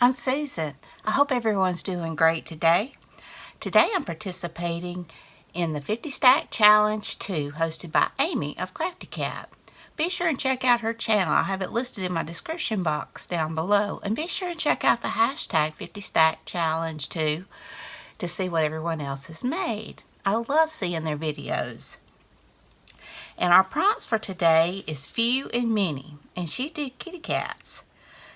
I'm Susan. I hope everyone's doing great today. Today I'm participating in the 50 Stack Challenge 2 hosted by Amy of Crafty Cat. Be sure and check out her channel. I have it listed in my description box down below. And be sure and check out the hashtag 50 Stack Challenge 2 to see what everyone else has made. I love seeing their videos. And our prompts for today is few and many. And she did kitty cats.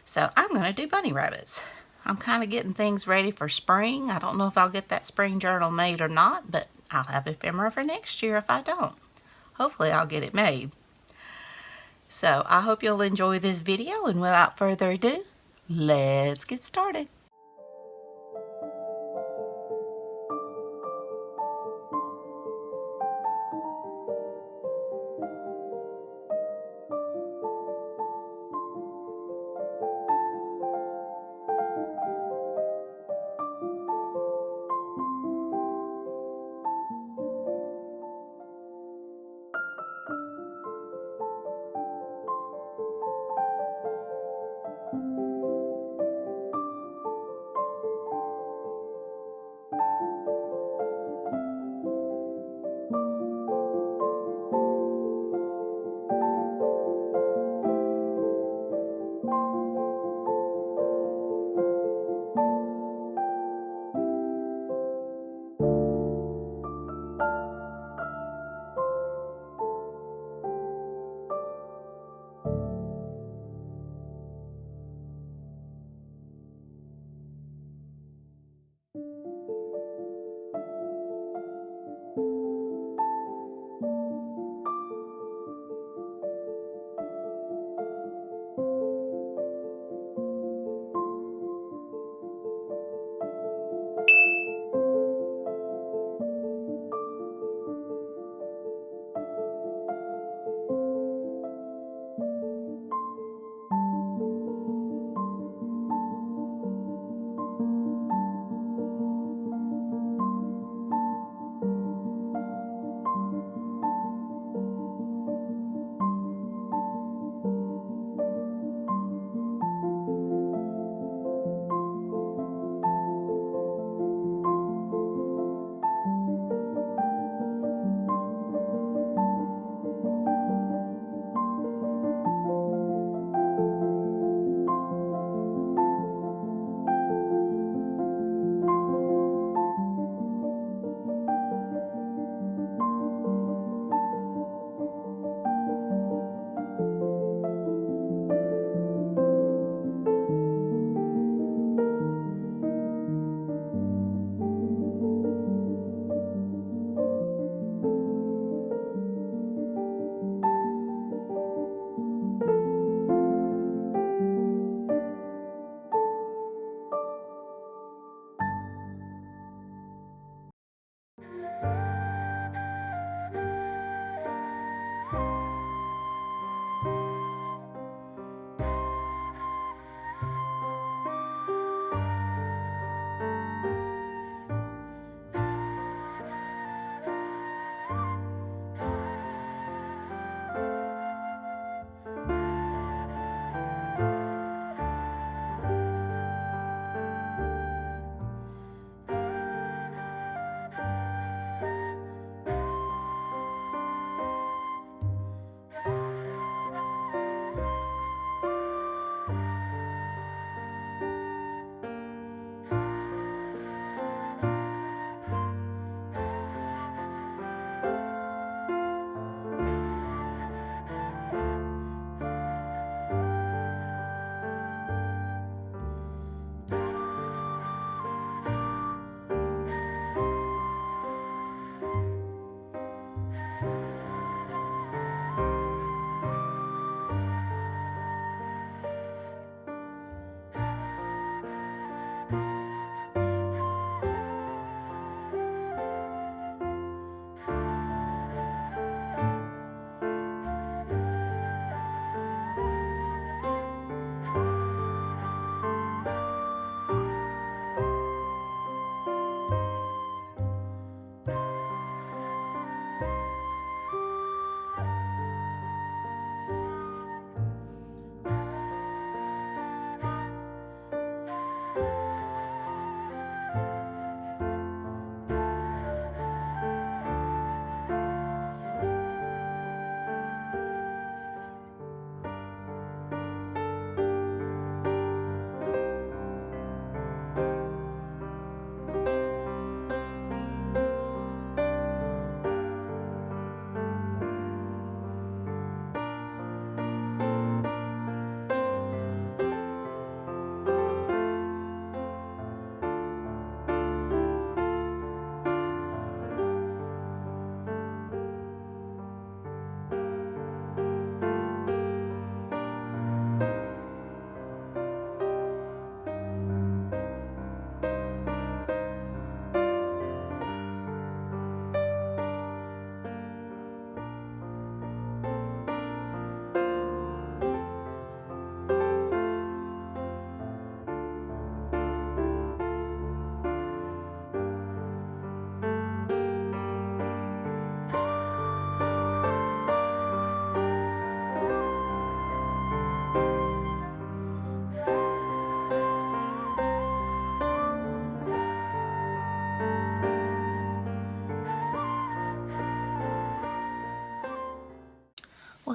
So I'm going to do bunny rabbits. I'm kind of getting things ready for spring. I don't know if I'll get that spring journal made or not, but I'll have ephemera for next year if I don't. Hopefully I'll get it made. So I hope you'll enjoy this video, and without further ado, let's get started.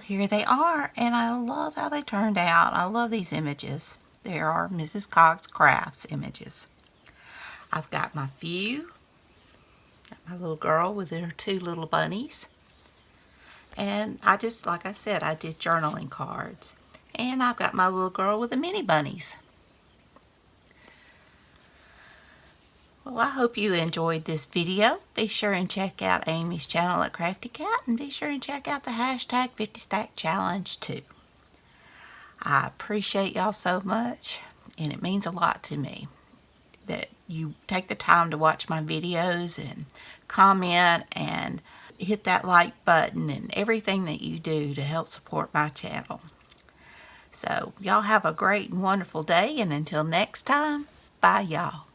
here they are, and I love how they turned out. I love these images. There are Mrs. Cogg's Crafts images. I've got my few. Got my little girl with her two little bunnies. And I just, like I said, I did journaling cards. And I've got my little girl with the mini bunnies. Well, I hope you enjoyed this video. Be sure and check out Amy's channel at Crafty Cat, and be sure and check out the hashtag 50 Stack Challenge too. I appreciate y'all so much, and it means a lot to me that you take the time to watch my videos and comment and hit that like button and everything that you do to help support my channel. So y'all have a great and wonderful day, and until next time, bye y'all.